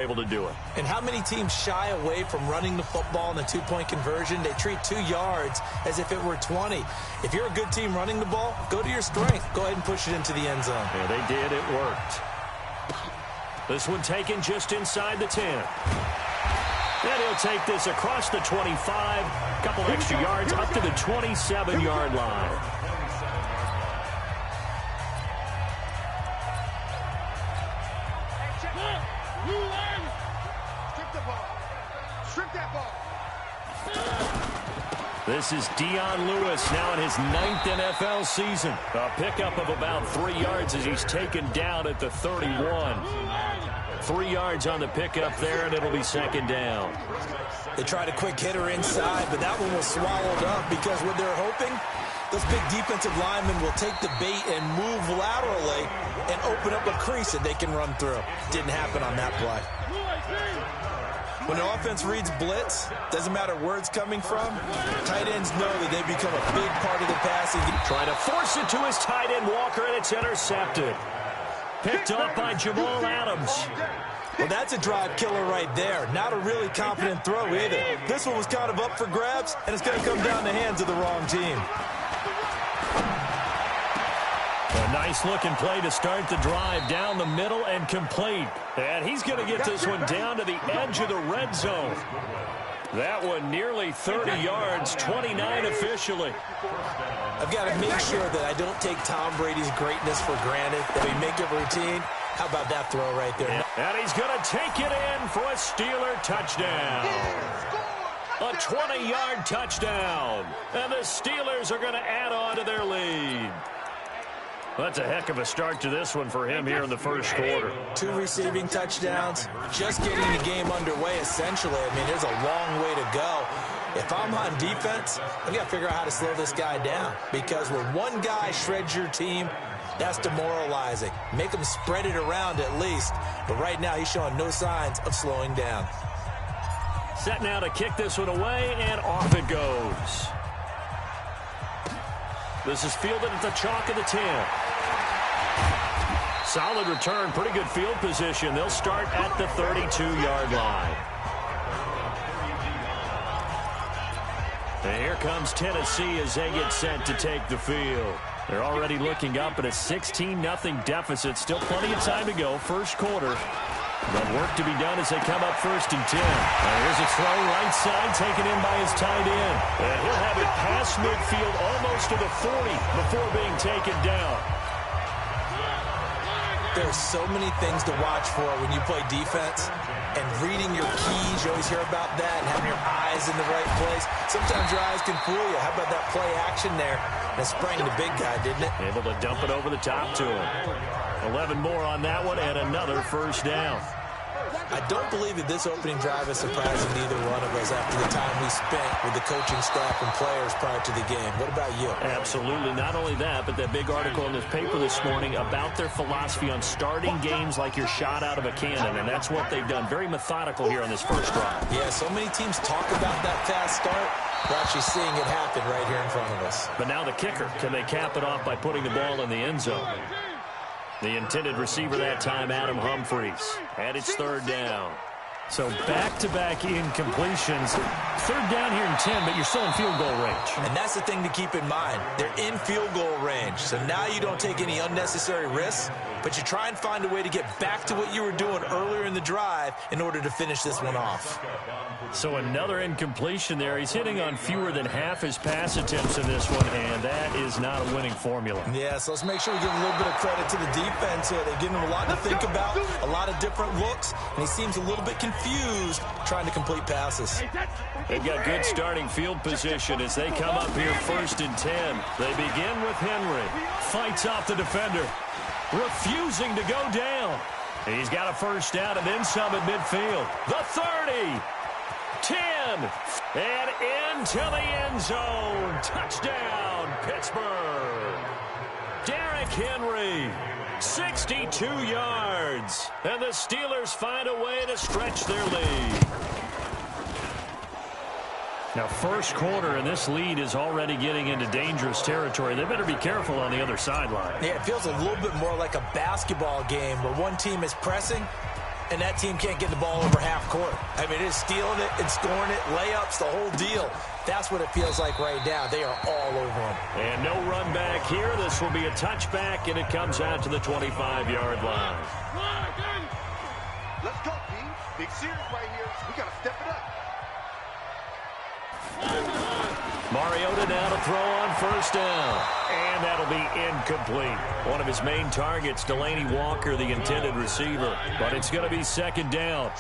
able to do it. And how many teams shy away from running the football in the two-point conversion? They treat 2 yards as if it were 20. If you're a good team running the ball, go to your strength. Go ahead and push it into the end zone. Yeah, they did. It worked. This one taken just inside the 10. And he'll take this across the 25. A couple extra yards up to the 27-yard line. This is Dion Lewis now in his 9th NFL season. A pickup of about 3 yards as he's taken down at the 31. 3 yards on the pickup there, and it'll be second down. They tried a quick hitter inside, but that one was swallowed up because what they're hoping, those big defensive linemen will take the bait and move laterally and open up a crease that they can run through. Didn't happen on that play. When the offense reads blitz, doesn't matter where it's coming from, tight ends know that they become a big part of the passing. Trying to force it to his tight end, Walker, and it's intercepted. Picked up by Jamal Adams. Well, that's a drive killer right there. Not a really confident throw either. This one was kind of up for grabs, and it's going to come down the hands of the wrong team. A nice-looking play to start the drive down the middle and complete. And he's going to get this one down to the edge of the red zone. That one nearly 30 yards, 29 officially. I've got to make sure that I don't take Tom Brady's greatness for granted, that we make it routine. How about that throw right there? And he's going to take it in for a Steeler touchdown. A 20-yard touchdown. And the Steelers are going to add on to their lead. That's a heck of a start to this one for him here in the first quarter. 2 receiving touchdowns, just getting the game underway, essentially. I mean, there's a long way to go. If I'm on defense, I've got to figure out how to slow this guy down, because when one guy shreds your team, that's demoralizing. Make him spread it around at least. But right now, he's showing no signs of slowing down. Set now to kick this one away, and off it goes. This is fielded at the chalk of the 10. Solid return, pretty good field position. They'll start at the 32-yard line. And here comes Tennessee as they get set to take the field. They're already looking up at a 16-0 deficit. Still plenty of time to go, first quarter. But work to be done as they come up 1st and 10. And here's a throw right side taken in by his tight end. And he'll have it past midfield almost to the 40 before being taken down. There's so many things to watch for when you play defense. And reading your keys, you always hear about that, and having your eyes in the right place. Sometimes your eyes can fool you. How about that play action there? That sprang the big guy, didn't it? Able to dump it over the top to him. 11 more on that one, and another first down. I don't believe that this opening drive is surprising to either one of us after the time we spent with the coaching staff and players prior to the game. What about you? Absolutely. Not only that, but that big article in this paper this morning about their philosophy on starting games like you're shot out of a cannon, and that's what they've done. Very methodical here on this first drive. Yeah, so many teams talk about that fast start. We're actually seeing it happen right here in front of us. But now the kicker. Can they cap it off by putting the ball in the end zone? The intended receiver that time, Adam Humphries. And it's 3rd down. So back-to-back incompletions. 3rd down here in 10, but you're still in field goal range. And that's the thing to keep in mind. They're in field goal range. So now you don't take any unnecessary risks, but you try and find a way to get back to what you were doing earlier in the drive in order to finish this one off. So another incompletion there. He's hitting on fewer than half his pass attempts in this one, and that is not a winning formula. Yeah, so let's make sure we give a little bit of credit to the defense here. They've given him a lot to think about, a lot of different looks, and he seems a little bit confused trying to complete passes. They've got good starting field position as they come up here 1st and 10. They begin with Henry. Fights off the defender. Refusing to go down. He's got a first down and then some at midfield. The 30. 10. And into the end zone. Touchdown, Pittsburgh. Derrick Henry. 62 yards. And the Steelers find a way to stretch their lead. Now, first quarter, and this lead is already getting into dangerous territory. They better be careful on the other sideline. Yeah, it feels a little bit more like a basketball game where one team is pressing And that team can't get the ball over half court. I mean, it's stealing it and scoring it, layups, the whole deal. That's what it feels like right now. They are all over them. And no run back here. This will be a touchback, and it comes out to the 25-yard line. Let's go, team. Big series right here. We got to step it up. Mariota now to throw on first down. And that'll be incomplete. One of his main targets, Delaney Walker, the intended receiver. But it's going to be second down.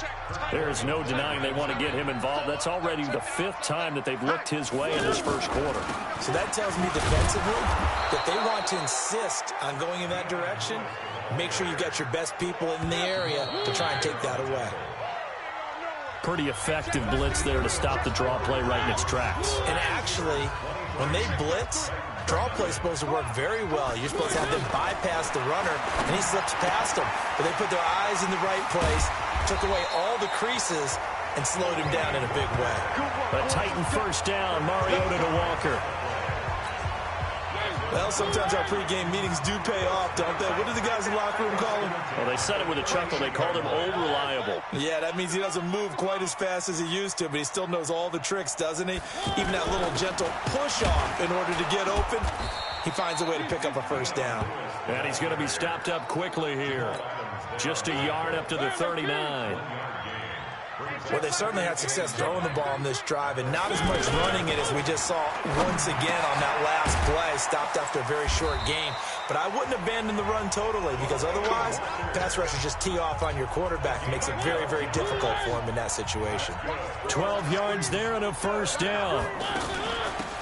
There is no denying they want to get him involved. That's already the 5th time that they've looked his way in this first quarter. So that tells me defensively that they want to insist on going in that direction. Make sure you've got your best people in the area to try and take that away. Pretty effective blitz there to stop the draw play right in its tracks. And actually, when they blitz, draw play is supposed to work very well. You're supposed to have them bypass the runner, and he slips past them. But they put their eyes in the right place, took away all the creases, and slowed him down in a big way. A Titan first down, Mariota to Walker. Well, sometimes our pregame meetings do pay off, don't they? What do the guys in the locker room call him? Well, they said it with a chuckle. They called him Old Reliable. Yeah, that means he doesn't move quite as fast as he used to, but he still knows all the tricks, doesn't he? Even that little gentle push-off in order to get open, he finds a way to pick up a first down. And he's going to be stopped up quickly here. Just a yard up to the 39. Well, they certainly had success throwing the ball on this drive, and not as much running it as we just saw once again on that last play. Stopped after a very short game. But I wouldn't abandon the run totally, because otherwise, pass rushers just tee off on your quarterback. It makes it very, very difficult for him in that situation. 12 yards there and a first down.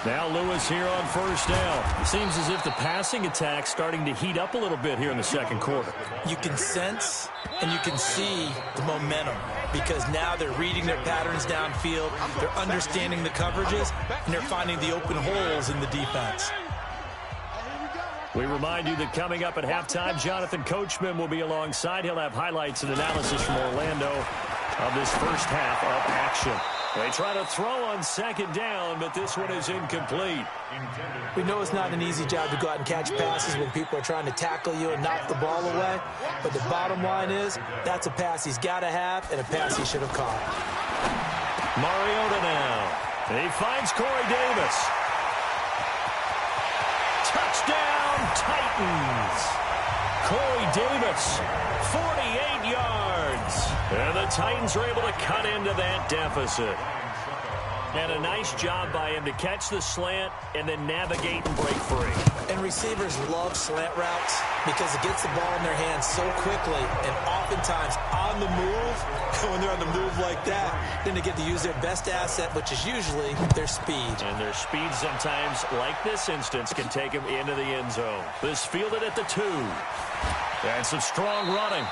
Now Lewis here on first down. It seems as if the passing attack's starting to heat up a little bit here in the second quarter. You can sense and you can see the momentum, because now they're reading their patterns downfield, they're understanding the coverages, and they're finding the open holes in the defense. We remind you that coming up at halftime, Jonathan Coachman will be alongside. He'll have highlights and analysis from Orlando of this first half of action. They try to throw on second down, but this one is incomplete. We know it's not an easy job to go out and catch passes when people are trying to tackle you and knock the ball away. But the bottom line is, that's a pass he's got to have and a pass he should have caught. Mariota now. He finds Corey Davis. Touchdown, Titans. Corey Davis, 48 yards. And the Titans are able to cut into that deficit. And a nice job by him to catch the slant and then navigate and break free. And receivers love slant routes because it gets the ball in their hands so quickly, and oftentimes on the move. When they're on the move like that, then they get to use their best asset, which is usually their speed. And their speed sometimes, like this instance, can take them into the end zone. This fielded at the 2. And some strong running.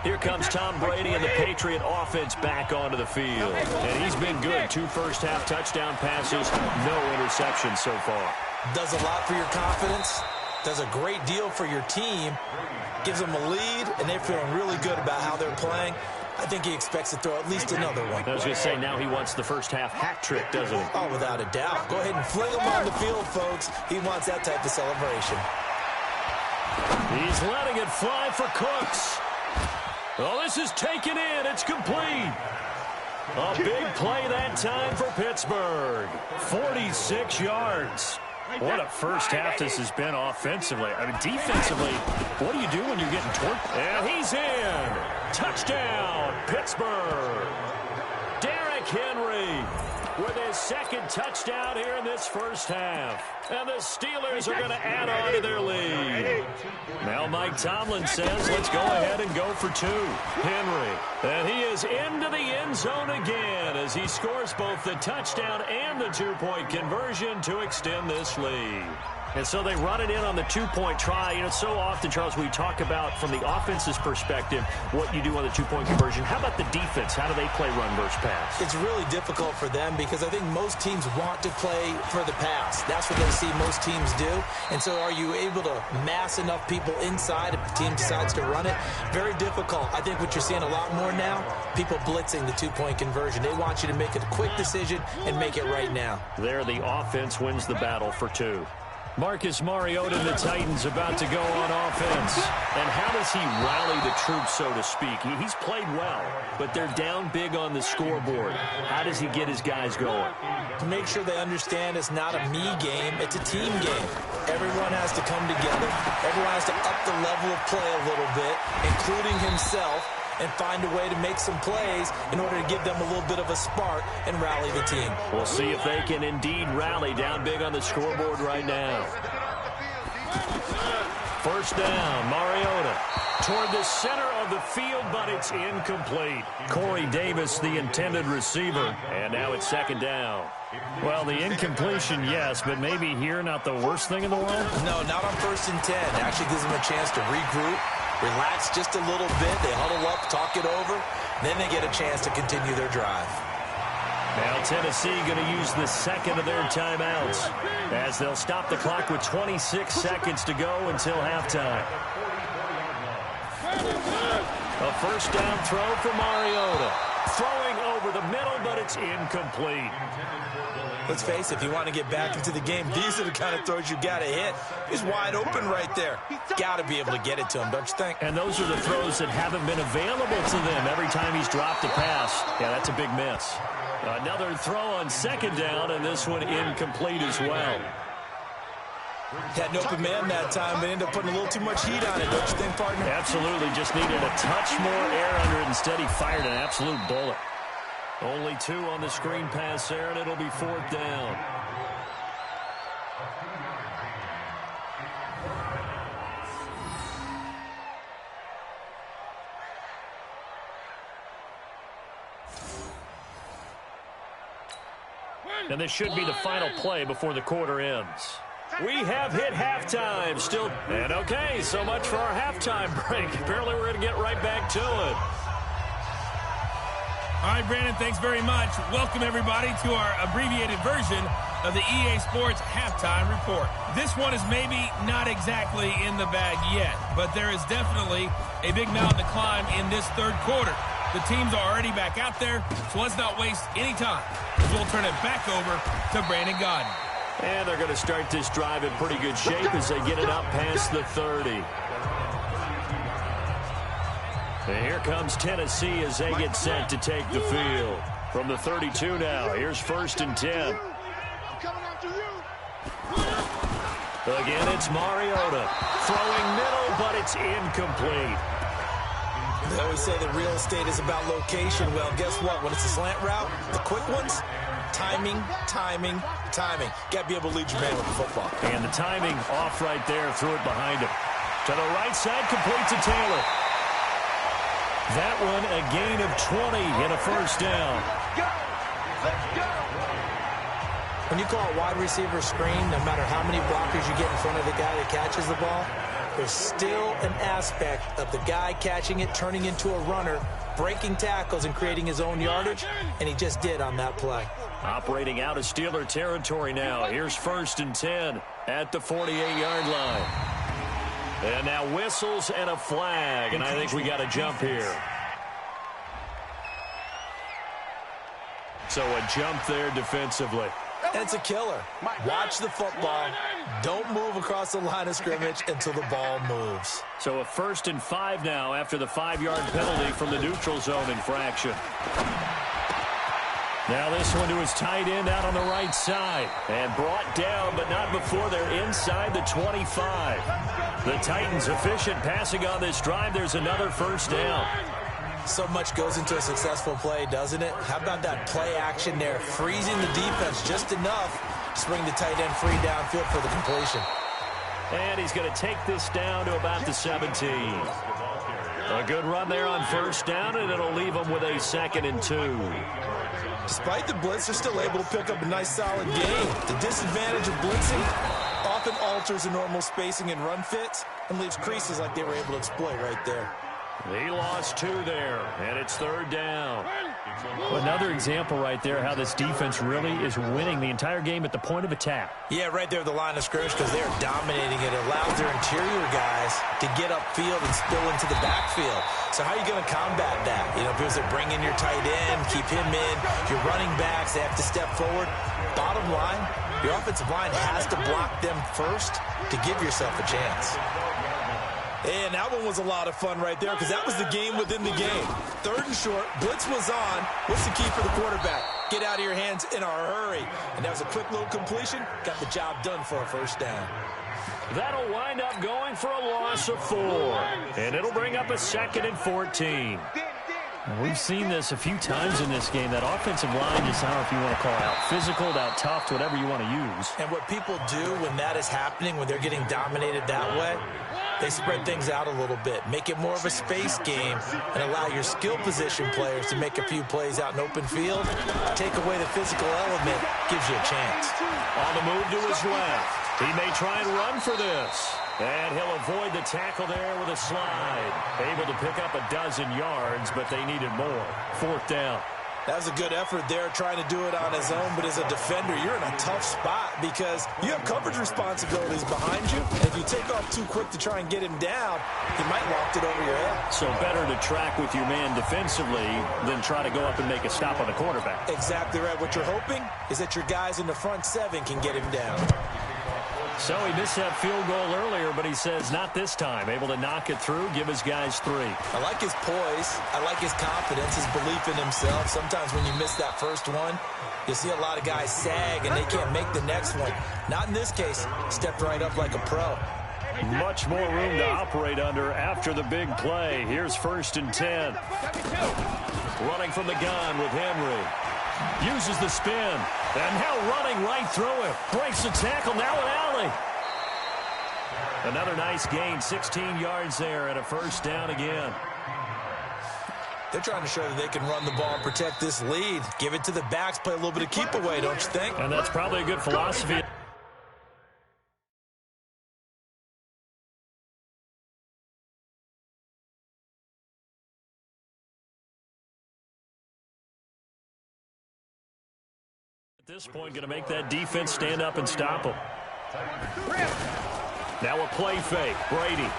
Here comes Tom Brady and the Patriot offense back onto the field. And he's been good. 2 first-half touchdown passes, no interceptions so far. Does a lot for your confidence. Does a great deal for your team. Gives them a lead, and they're feeling really good about how they're playing. I think he expects to throw at least another one. I was going to say, now he wants the first-half hat trick, doesn't he? Oh, without a doubt. Go ahead and fling him on the field, folks. He wants that type of celebration. He's letting it fly for Cooks. Oh, this is taken in. It's complete. A big play that time for Pittsburgh. 46 yards. What a first half this has been offensively. I mean, defensively, what do you do when you're getting torqued? And he's in. Touchdown, Pittsburgh. Derrick Henry with his second touchdown here in this first half. And the Steelers are going to add on to their lead. Now Mike Tomlin says, let's go ahead and go for 2. Henry. And he is into the end zone again as he scores both the touchdown and the 2-point conversion to extend this lead. And so they run it in on the 2-point try. You know, so often, Charles, we talk about from the offense's perspective what you do on the 2-point conversion. How about the defense? How do they play run versus pass? It's really difficult for them because I think most teams want to play for the pass. That's what they see most teams do. And so are you able to mass enough people inside if the team decides to run it? Very difficult. I think what you're seeing a lot more now, people blitzing the two-point conversion. They want you to make a quick decision and make it right now. There, the offense wins the battle for two. Marcus Mariota and the Titans about to go on offense. And how does he rally the troops, so to speak? He's played well, but they're down big on the scoreboard. How does he get his guys going? To make sure they understand it's not a me game, it's a team game. Everyone has to come together. Everyone has to up the level of play a little bit, including himself, and find a way to make some plays in order to give them a little bit of a spark and rally the team. We'll see if they can indeed rally down big on the scoreboard right now. First down, Mariota toward the center of the field, but it's incomplete. Corey Davis, the intended receiver, and now it's second down. Well, the incompletion, yes, but maybe here not the worst thing in the world? No, not on 1st and 10. It actually gives them a chance to regroup, relax just a little bit. They huddle up, talk it over. Then they get a chance to continue their drive. Now Tennessee going to use the second of their timeouts as they'll stop the clock with 26 seconds to go until halftime. A first down throw for Mariota. Throwing over the middle, but it's incomplete. Let's face it, if you want to get back into the game, these are the kind of throws you got to hit. He's wide open right there. Got to be able to get it to him, don't you think? And those are the throws that haven't been available to them every time he's dropped a pass. Yeah, that's a big miss. Another throw on second down, and this one incomplete as well. Had an open man that time, but ended up putting a little too much heat on it, don't you think, partner? Absolutely. Just needed a touch more air under it. Instead, he fired an absolute bullet. Only 2 on the screen pass there, and it'll be 4th down. And this should be the final play before the quarter ends. We have hit halftime still. And okay, so much for our halftime break. Apparently we're going to get right back to it. All right, Brandon, thanks very much. Welcome, everybody, to our abbreviated version of the EA Sports Halftime Report. This one is maybe not exactly in the bag yet, but there is definitely a big mountain to climb in this third quarter. The teams are already back out there, so let's not waste any time. We'll turn it back over to Brandon Godden. And they're going to start this drive in pretty good shape as they get it up past the 30. And here comes Tennessee as they get set to take the field. From the 32 now, here's 1st and 10. Again, it's Mariota. Throwing middle, but it's incomplete. They always say that real estate is about location. Well, guess what? When it's a slant route, the quick ones, timing, timing, timing. Got to be able to lead your man with the football. And the timing off right there, threw it behind him. To the right side, complete to Taylor. That one, a gain of 20 and a first down. Let's go. When you call a wide receiver screen, no matter how many blockers you get in front of the guy that catches the ball, there's still an aspect of the guy catching it, turning into a runner, breaking tackles and creating his own yardage, and he just did on that play. Operating out of Steeler territory now. Here's 1st and 10 at the 48-yard line. And now whistles and a flag, and I think we got a jump here. So a jump there defensively. And it's a killer. Watch the football. Don't move across the line of scrimmage until the ball moves. So a 1st and 5 now after the 5-yard penalty from the neutral zone infraction. Now this one to his tight end out on the right side. And brought down, but not before they're inside the 25. The Titans efficient passing on this drive. There's another first down. So much goes into a successful play, doesn't it? How about that play action there? Freezing the defense just enough to bring the tight end free downfield for the completion. And he's going to take this down to about the 17. A good run there on first down, and it'll leave him with a 2nd and 2. Despite the blitz, they're still able to pick up a nice solid gain. The disadvantage of blitzing often alters the normal spacing and run fits and leaves creases like they were able to exploit right there. He lost 2 there, and it's 3rd down. Another example right there how this defense really is winning the entire game at the point of attack. Yeah, right there at the line of scrimmage because they are dominating it. It allows their interior guys to get upfield and spill into the backfield. So how are you going to combat that? You know, because they bring in your tight end, keep him in, your running backs, they have to step forward. Bottom line, your offensive line has to block them first to give yourself a chance. And that one was a lot of fun right there because that was the game within the game. 3rd and short, blitz was on. What's the key for the quarterback? Get out of your hands in a hurry. And that was a quick little completion. Got the job done for a first down. That'll wind up going for a loss of 4. And it'll bring up a 2nd and 14. We've seen this a few times in this game. That offensive line is, I don't know if you want to call it out physical, out tough, whatever you want to use. And what people do when that is happening, when they're getting dominated that way, they spread things out a little bit, make it more of a space game, and allow your skill position players to make a few plays out in open field. Take away the physical element, gives you a chance. On the move to his left. He may try and run for this. And he'll avoid the tackle there with a slide. Able to pick up a 12 yards, but they needed more. 4th down. That was a good effort there, trying to do it on his own. But as a defender, you're in a tough spot because you have coverage responsibilities behind you. And if you take off too quick to try and get him down, he might loft it over your head. So better to track with your man defensively than try to go up and make a stop on the quarterback. Exactly right. What you're hoping is that your guys in the front 7 can get him down. So he missed that field goal earlier, but he says not this time. Able to knock it through, give his guys 3. I like his poise. I like his confidence, his belief in himself. Sometimes when you miss that first one, you see a lot of guys sag and they can't make the next one. Not in this case. Stepped right up like a pro. Much more room to operate under after the big play. Here's 1st and 10. Running from the gun with Henry. Uses the spin. And now running right through him. Breaks the tackle. Now an alley. Another nice gain. 16 yards there and a 1st down again. They're trying to show that they can run the ball and protect this lead. Give it to the backs. Play a little bit of keep away, don't you think? And that's probably a good philosophy. At this point, going to make that defense stand up and stop them. Now a play fake. Brady.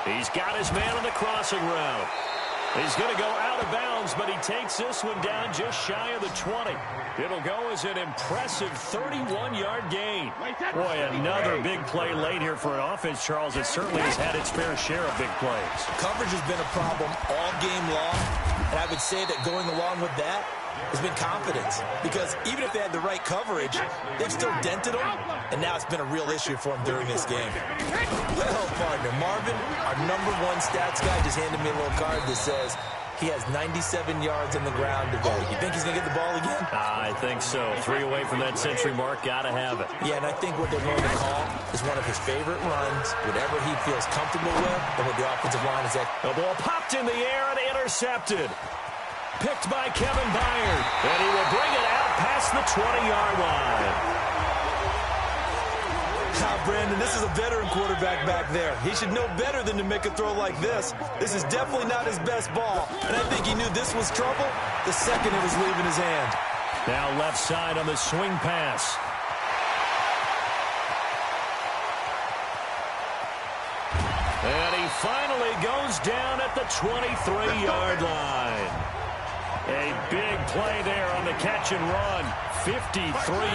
He's got his man on the crossing route. He's going to go out of bounds, but he takes this one down just shy of the 20. It'll go as an impressive 31-yard gain. Boy, another big play late here for an offense, Charles. It certainly has had its fair share of big plays. Coverage has been a problem all game long, and I would say that going along with that has been confidence. Because even if they had the right coverage, they've still dented them, and now it's been a real issue for them during this game. Well, partner, Marvin, our #1 stats guy, just handed me a little card that says he has 97 yards on the ground today. You think he's going to get the ball again? I think so. 3 away from that century mark. Got to have it. Yeah, and I think what they're going to call is one of his favorite runs, whatever he feels comfortable with, and what the offensive line is at. The ball popped in the air and intercepted. Picked by Kevin Byard. And he will bring it out past the 20-yard line. Brandon, this is a veteran quarterback back there. He should know better than to make a throw like this. This is definitely not his best ball. And I think he knew this was trouble the second it was leaving his hand. Now left side on the swing pass. And he finally goes down at the 23-yard line. A big play there on the catch and run. 53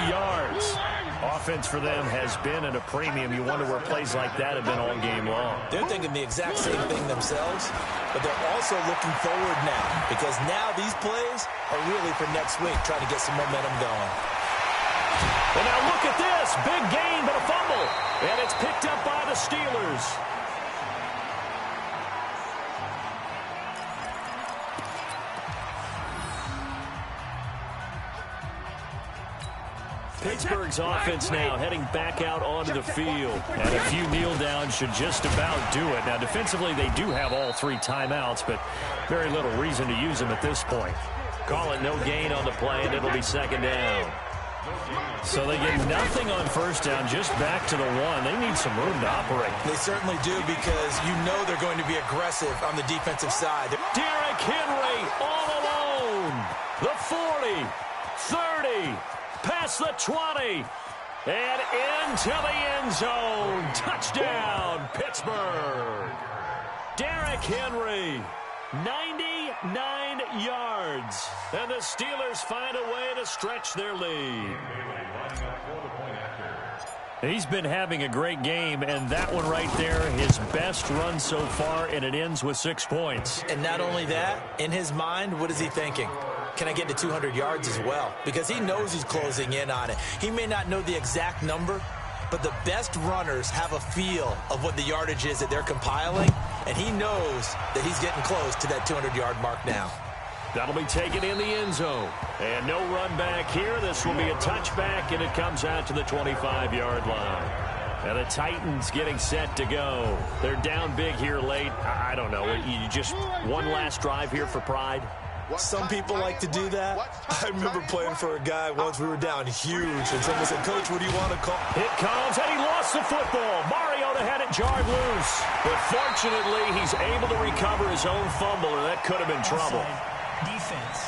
yards. Offense for them has been at a premium. You wonder where plays like that have been all game long. They're thinking the exact same thing themselves, but they're also looking forward now because now these plays are really for next week, trying to get some momentum going. And now look at this. Big gain, but a fumble. And it's picked up by the Steelers. Pittsburgh's offense now heading back out onto the field. And a few kneel downs should just about do it. Now, defensively, they do have all 3 timeouts, but very little reason to use them at this point. Call it no gain on the play, and it'll be 2nd down. So they get nothing on first down, just back to the one. They need some room to operate. They certainly do, because you know they're going to be aggressive on the defensive side. Derrick Henry all alone. The 40, 30, past the 20, and into the end zone. Touchdown, Pittsburgh. Derrick Henry, 99 yards. And the Steelers find a way to stretch their lead. He's been having a great game, and that one right there, his best run so far, and it ends with 6 points. And not only that, in his mind, what is he thinking? Can I get to 200 yards as well? Because he knows he's closing in on it. He may not know the exact number, but the best runners have a feel of what the yardage is that they're compiling, and he knows that he's getting close to that 200-yard mark now. That'll be taken in the end zone. And no run back here. This will be a touchback, and it comes out to the 25-yard line. And the Titans getting set to go. They're down big here late. I don't know. You just one last drive here for pride? Some people like to do that. I remember playing for a guy once. We were down huge, and someone said, "Coach, what do you want to call?" It comes, and he lost the football. Mariota had it jarred loose. But fortunately, he's able to recover his own fumble, and that could have been trouble. Defense.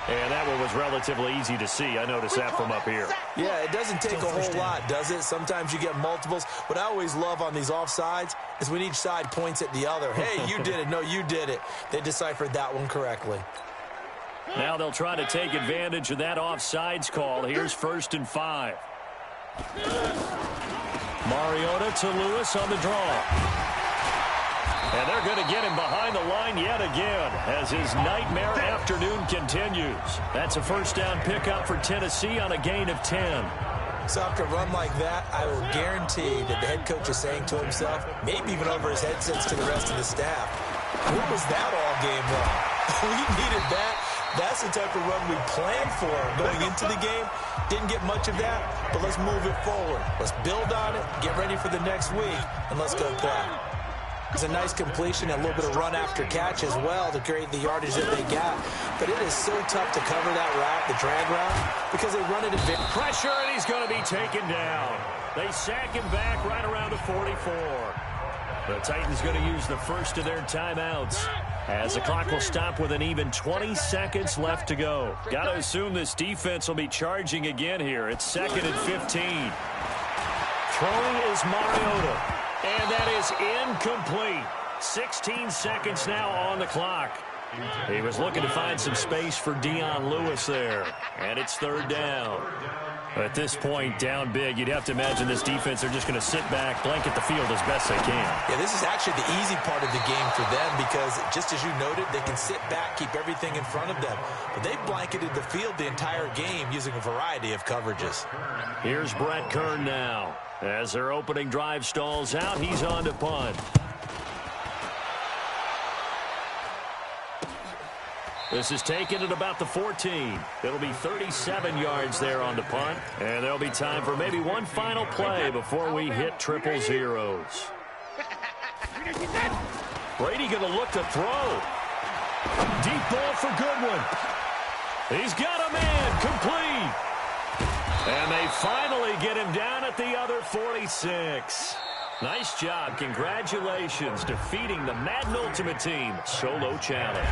And that one was relatively easy to see. I noticed that from up here. Yeah, it doesn't take a whole lot, does it? Sometimes you get multiples. What I always love on these offsides is when each side points at the other. Hey, you did it. No, you did it. They deciphered that one correctly. Now they'll try to take advantage of that offsides call. Here's 1st and 5. Mariota to Lewis on the draw. And they're going to get him behind the line yet again as his nightmare afternoon continues. That's a first down pickup for Tennessee on a gain of 10. So after a run like that, I will guarantee that the head coach is saying to himself, maybe even over his headsets to the rest of the staff, what was that all game long? We needed that. That's the type of run we planned for going into the game. Didn't get much of that, but let's move it forward. Let's build on it, get ready for the next week, and let's go play. It's a nice completion and a little bit of run after catch as well to create the yardage that they got. But it is so tough to cover that route, the drag route, because they run it in big pressure, and he's going to be taken down. They sack him back right around the 44. The Titans going to use the first of their timeouts as the clock will stop with an even 20 seconds left to go. Got to assume this defense will be charging again here. It's 2nd and 15. Throwing is Mariota. And that is incomplete. 16 seconds now on the clock. He was looking to find some space for Dion Lewis there. And it's 3rd down. At this point, down big, you'd have to imagine this defense, they're just going to sit back, blanket the field as best they can. Yeah, this is actually the easy part of the game for them because, just as you noted, they can sit back, keep everything in front of them. But they've blanketed the field the entire game using a variety of coverages. Here's Brett Kern now. As their opening drive stalls out, he's on to punt. This is taken at about the 14. It'll be 37 yards there on the punt. And there'll be time for maybe one final play before we hit triple zeros. Brady going to look to throw. Deep ball for Goodwin. He's got a man complete. And they finally get him down at the other 46. Nice job. Congratulations. Defeating the Madden Ultimate Team solo challenge.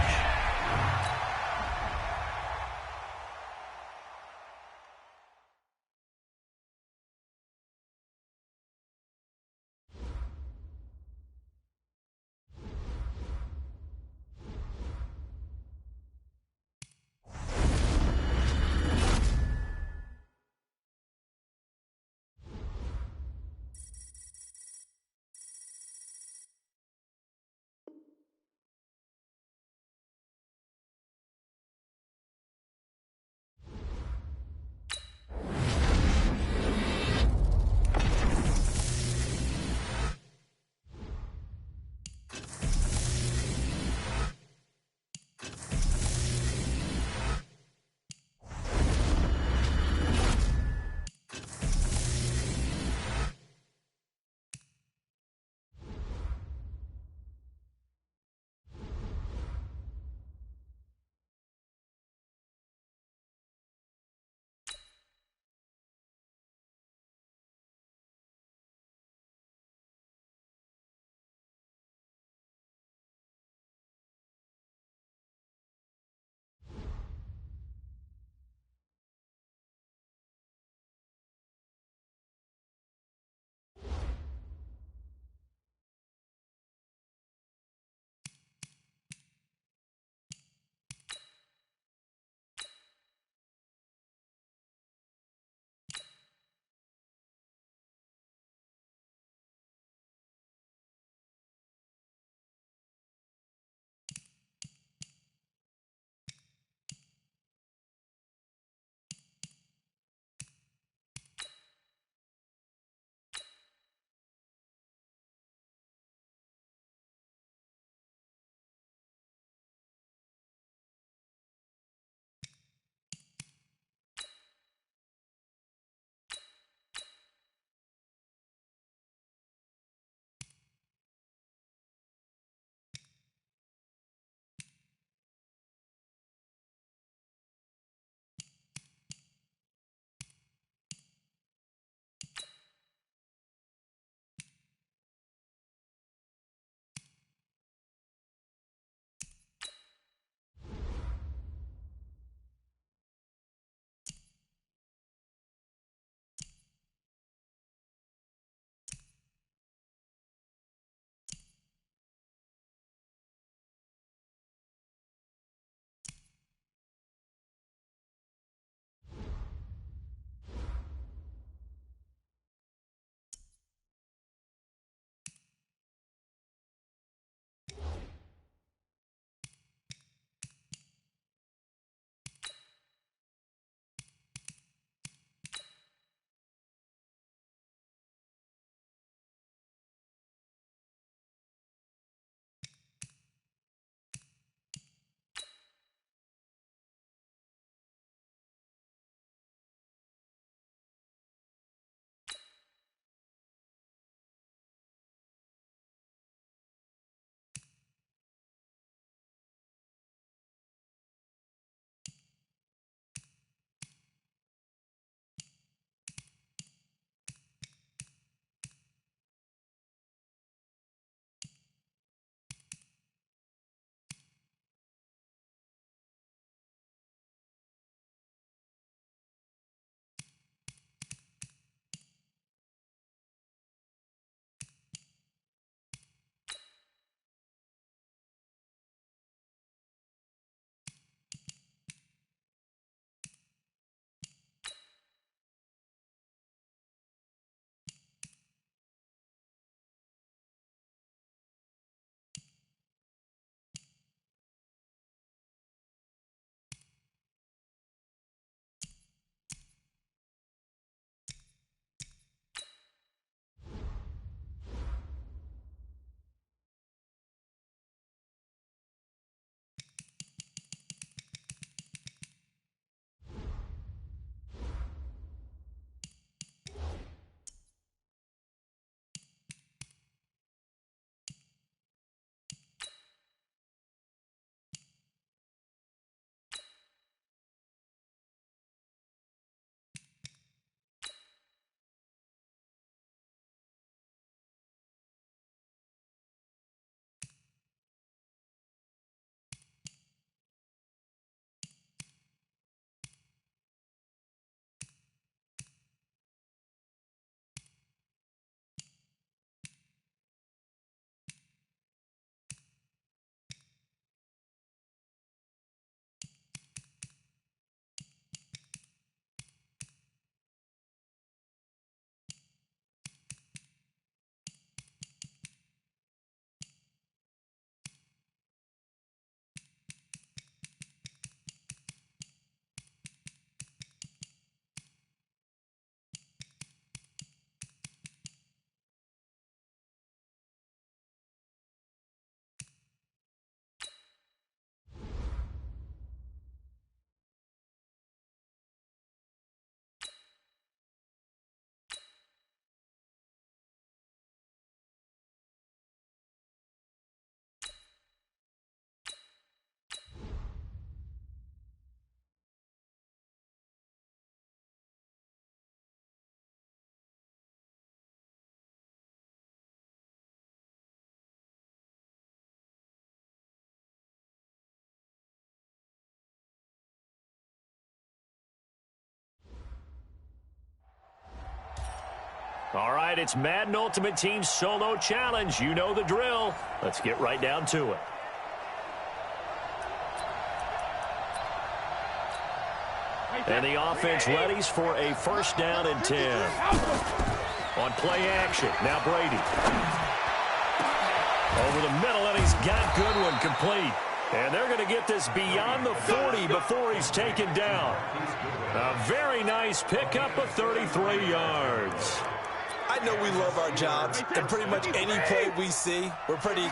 All right, it's Madden Ultimate Team Solo Challenge. You know the drill. Let's get right down to it. And the offense readies for a first down and 10. On play action, now Brady. Over the middle, and he's got Goodwin complete. And they're going to get this beyond the 40 before he's taken down. A very nice pickup of 33 yards. I know we love our jobs, and pretty much any play we see, we're pretty,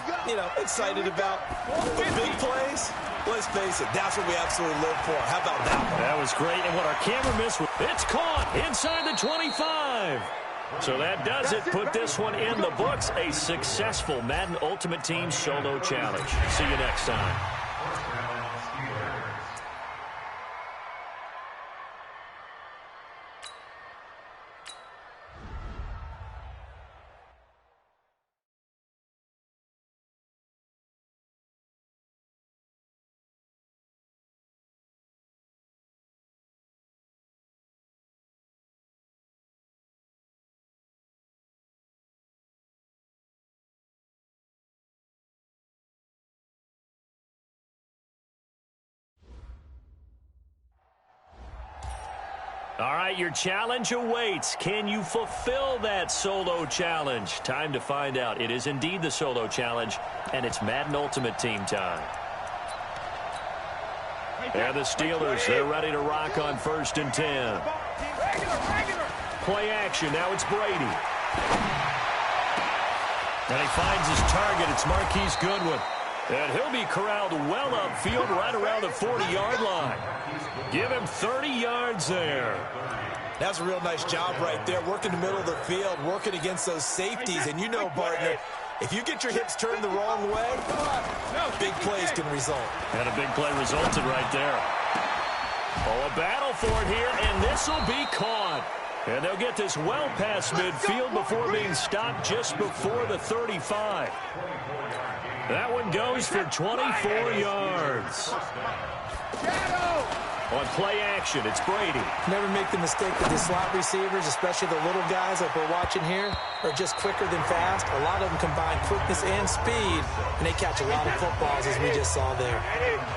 excited about. But big plays, let's face it, that's what we absolutely live for. How about that one? That was great, and what our camera missed, it's caught inside the 25. So that does it. Put this one in the books. A successful Madden Ultimate Team Solo Challenge. See you next time. All right, your challenge awaits. Can you fulfill that solo challenge? Time to find out. It is indeed the solo challenge, and it's Madden Ultimate Team time. And the Steelers, they're ready to rock on 1st and 10. Play action. Now it's Brady. And he finds his target. It's Marquise Goodwin. And he'll be corralled well upfield right around the 40-yard line. Give him 30 yards there. That's a real nice job right there, working the middle of the field, working against those safeties. And you know, partner, if you get your hips turned the wrong way, big plays can result. And a big play resulted right there. Oh, a battle for it here, and this will be caught. And they'll get this well past midfield before being stopped just before the 35. That one goes for 24 yards. On play action, it's Brady. Never make the mistake that the slot receivers, especially the little guys like we're watching here, are just quicker than fast. A lot of them combine quickness and speed, and they catch a lot of footballs, as we just saw there.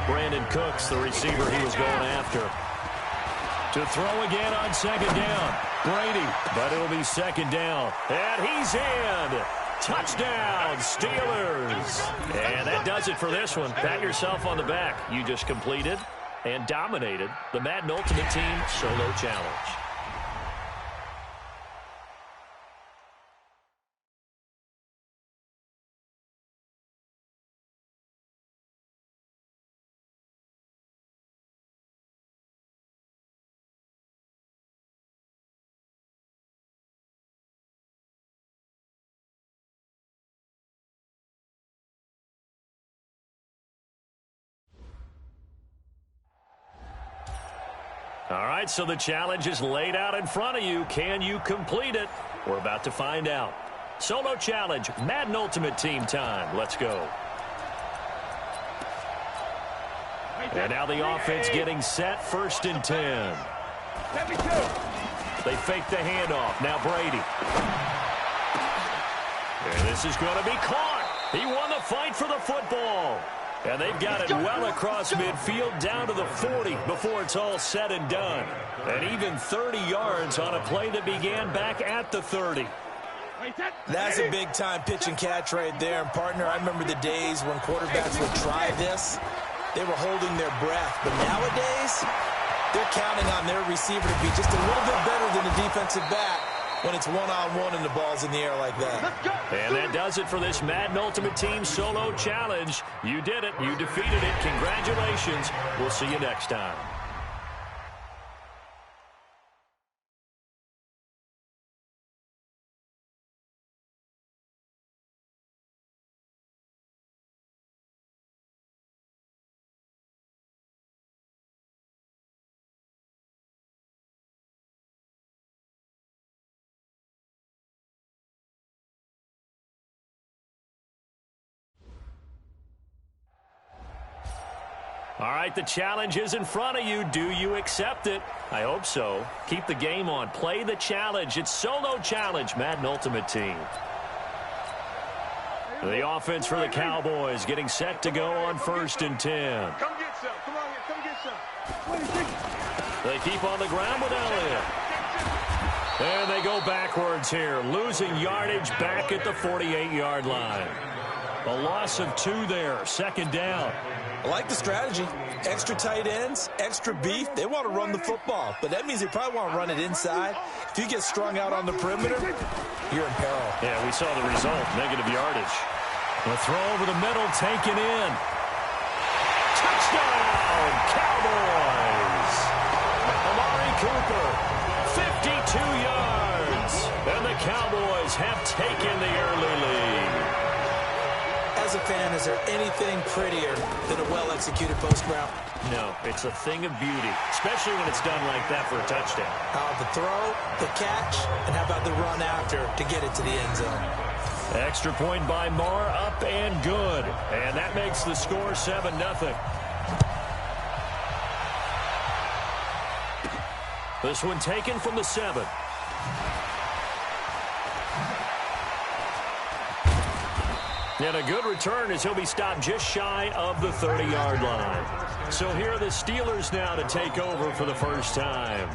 Brandon Cooks, the receiver he was going after. To throw again on 2nd down. Brady, but it'll be 2nd down. And he's in. Touchdown, Steelers. And that does it for this one. Pat yourself on the back. You just completed and dominated the Madden Ultimate Team Solo Challenge. All right, so the challenge is laid out in front of you. Can you complete it? We're about to find out. Solo challenge, Madden Ultimate Team time. Let's go. And now the offense getting set, 1st and 10. They fake the handoff. Now Brady. And this is going to be caught. He won the fight for the football. And they've got it well across midfield down to the 40 before it's all said and done. And even 30 yards on a play that began back at the 30. That's a big-time pitch and catch right there. And, partner, I remember the days when quarterbacks would try this. They were holding their breath. But nowadays, they're counting on their receiver to be just a little bit better than the defensive back when it's one-on-one and the ball's in the air like that. And that does it for this Madden Ultimate Team Solo Challenge. You did it. You defeated it. Congratulations. We'll see you next time. All right, the challenge is in front of you. Do you accept it? I hope so. Keep the game on. Play the challenge. It's solo challenge, Madden Ultimate Team. The offense for the Cowboys getting set to go on 1st and 10. Come get some. Come on, come get some. They keep on the ground with Elliott. And they go backwards here, losing yardage back at the 48-yard line. A loss of 2 there, 2nd down. I like the strategy. Extra tight ends, extra beef. They want to run the football, but that means they probably want to run it inside. If you get strung out on the perimeter, you're in peril. Yeah, we saw the result, negative yardage. The throw over the middle, taken in. Touchdown, Cowboys! Amari Cooper, 52 yards. And the Cowboys have taken the early lead. As a fan, is there anything prettier than a well-executed post route? No, it's a thing of beauty, especially when it's done like that for a touchdown. How about the throw, the catch, and how about the run after to get it to the end zone? Extra point by Marr, up and good. And that makes the score 7-0. This one taken from the 7. And a good return as he'll be stopped just shy of the 30-yard line. So here are the Steelers now to take over for the first time.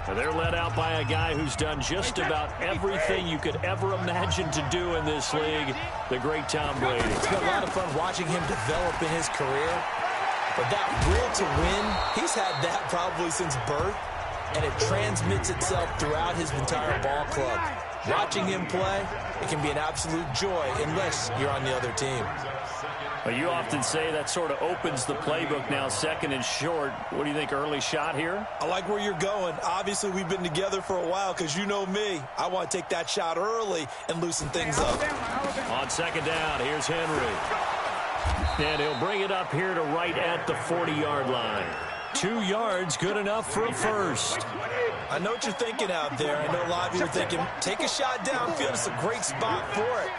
And they're led out by a guy who's done just about everything you could ever imagine to do in this league, the great Tom Brady. It's been a lot of fun watching him develop in his career. But that will to win, he's had that probably since birth, and it transmits itself throughout his entire ball club. Watching him play, it can be an absolute joy unless you're on the other team. Well, you often say that sort of opens the playbook now, 2nd and short. What do you think, early shot here? I like where you're going. Obviously, we've been together for a while because you know me. I want to take that shot early and loosen things up. On 2nd down, here's Henry. And he'll bring it up here to right at the 40-yard line. 2 yards, good enough for a first. I know what you're thinking out there. I know a lot of you are thinking, take a shot downfield. It's a great spot for it.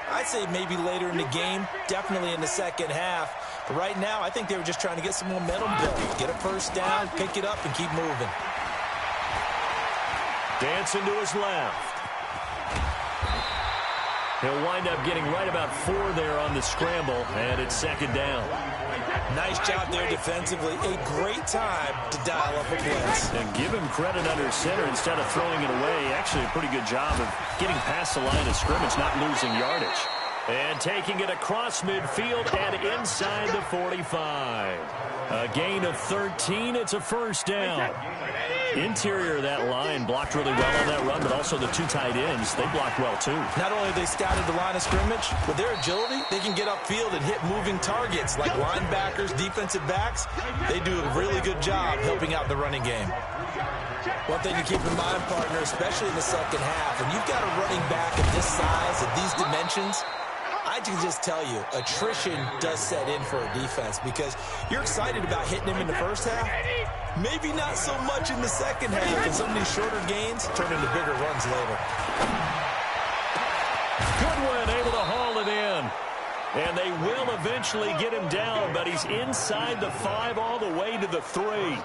I'd say maybe later in the game, definitely in the second half. But right now, I think they were just trying to get some momentum built. Get a first down, pick it up, and keep moving. Dancing to his left. He'll wind up getting right about 4 there on the scramble, and it's 2nd down. Nice job there defensively. A great time to dial up a blitz. And give him credit under center instead of throwing it away. Actually, a pretty good job of getting past the line of scrimmage, not losing yardage. And taking it across midfield and inside the 45. A gain of 13. It's a first down. Interior of that line blocked really well on that run, but also the 2 tight ends, they blocked well too. Not only have they scouted the line of scrimmage, with their agility, they can get upfield and hit moving targets like linebackers, defensive backs. They do a really good job helping out the running game. One thing to keep in mind, partner, especially in the second half, when you've got a running back of this size, of these dimensions, I can just tell you, attrition does set in for a defense because you're excited about hitting him in the first half. Maybe not so much in the second half, and some of these shorter gains turn into bigger runs later. Goodwin able to haul it in. And they will eventually get him down, but he's inside the 5 all the way to the 3.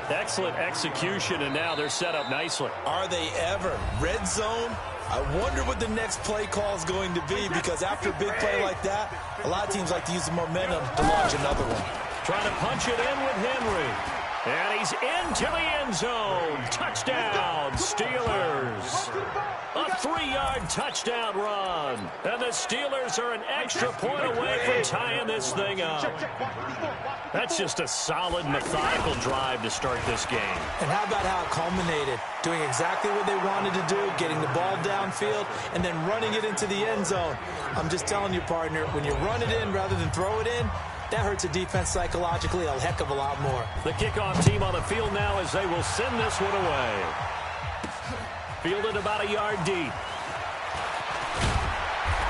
Excellent execution, and now they're set up nicely. Are they ever? Red zone? I wonder what the next play call is going to be because after a big play like that, a lot of teams like to use the momentum to launch another one. Trying to punch it in with Henry. And he's into the end zone. Touchdown, Steelers. A 3-yard touchdown run. And the Steelers are an extra point away from tying this thing up. That's just a solid, methodical drive to start this game. And how about how it culminated? Doing exactly what they wanted to do, getting the ball downfield, and then running it into the end zone. I'm just telling you, partner, when you run it in rather than throw it in, that hurts a defense psychologically a heck of a lot more. The kickoff team on the field now as they will send this one away. Fielded about a yard deep.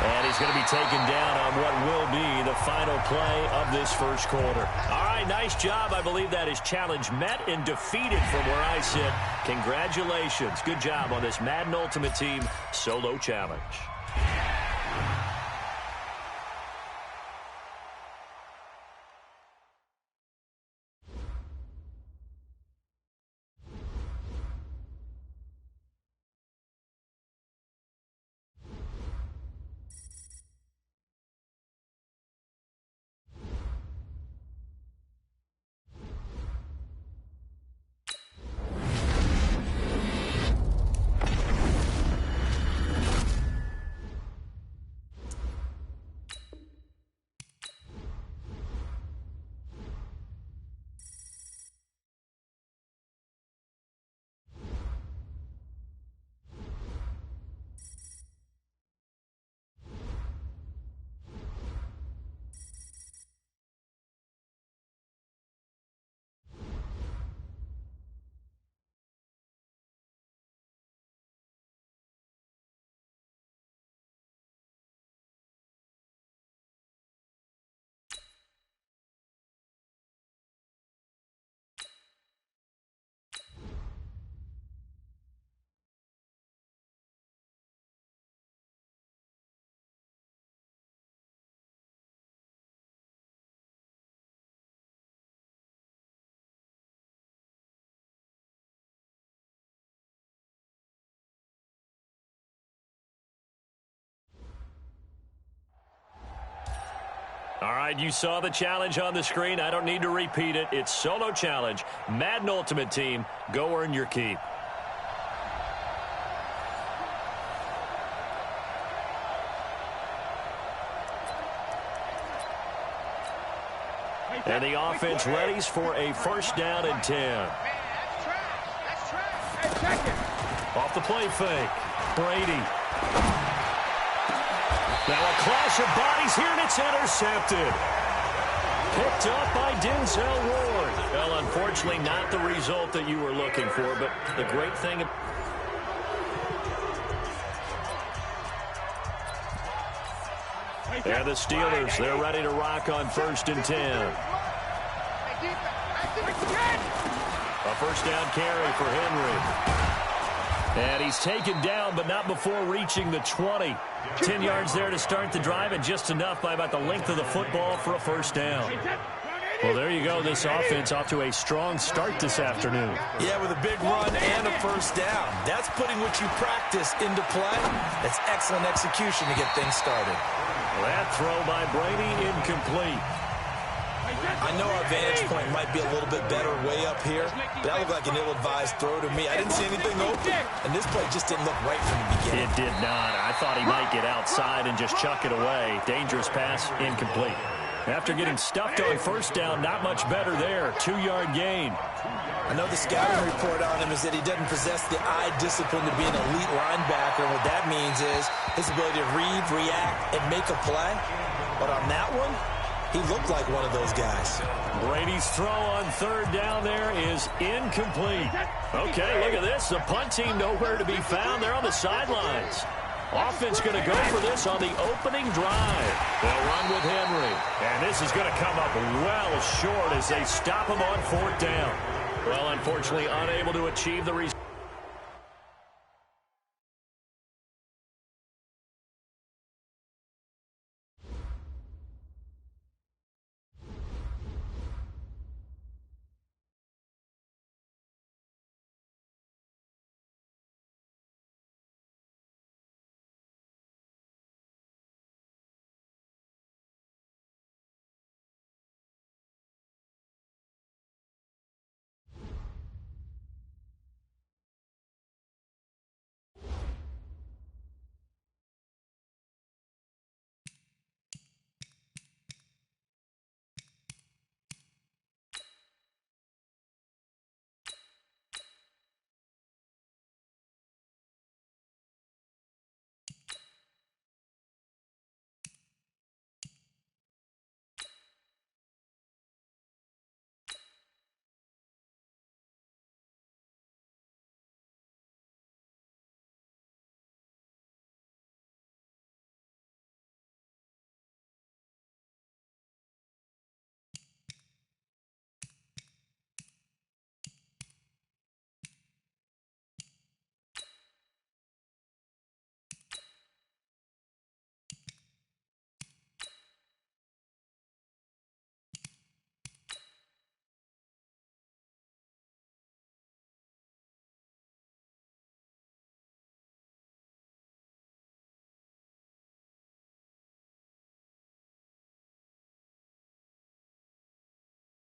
And he's going to be taken down on what will be the final play of this first quarter. All right, nice job. I believe that is challenge met and defeated from where I sit. Congratulations. Good job on this Madden Ultimate Team solo challenge. All right, you saw the challenge on the screen. I don't need to repeat it. It's solo challenge. Madden Ultimate Team, go earn your keep. And the offense readies for a first down and 10. Off the play fake. Brady. Now a clash of bodies here, and it's intercepted. Picked up by Denzel Ward. Well, unfortunately, not the result that you were looking for, but the great thing... And the Steelers, they're ready to rock on first and 10. A first down carry for Henry. And he's taken down, but not before reaching the 20. 10 yards there to start the drive, and just enough by about the length of the football for a first down. Well, there you go. This offense off to a strong start this afternoon. Yeah, with a big run and a first down. That's putting what you practice into play. That's excellent execution to get things started. That throw by Brady incomplete. I know our vantage point might be a little bit better way up here, but that looked like an ill-advised throw to me. I didn't see anything open, and this play just didn't look right from the beginning. It did not. I thought he might get outside and just chuck it away. Dangerous pass, incomplete. After getting stuffed on first down, not much better there. 2-yard gain. I know the scouting report on him is that he doesn't possess the eye discipline to be an elite linebacker. What that means is his ability to read, react, and make a play. But on that one, he looked like one of those guys. Brady's throw on third down there is incomplete. Okay, look at this. The punt team nowhere to be found. They're on the sidelines. Offense going to go for this on the opening drive. They'll run with Henry. And this is going to come up well short as they stop him on fourth down. Well, unfortunately, unable to achieve the result.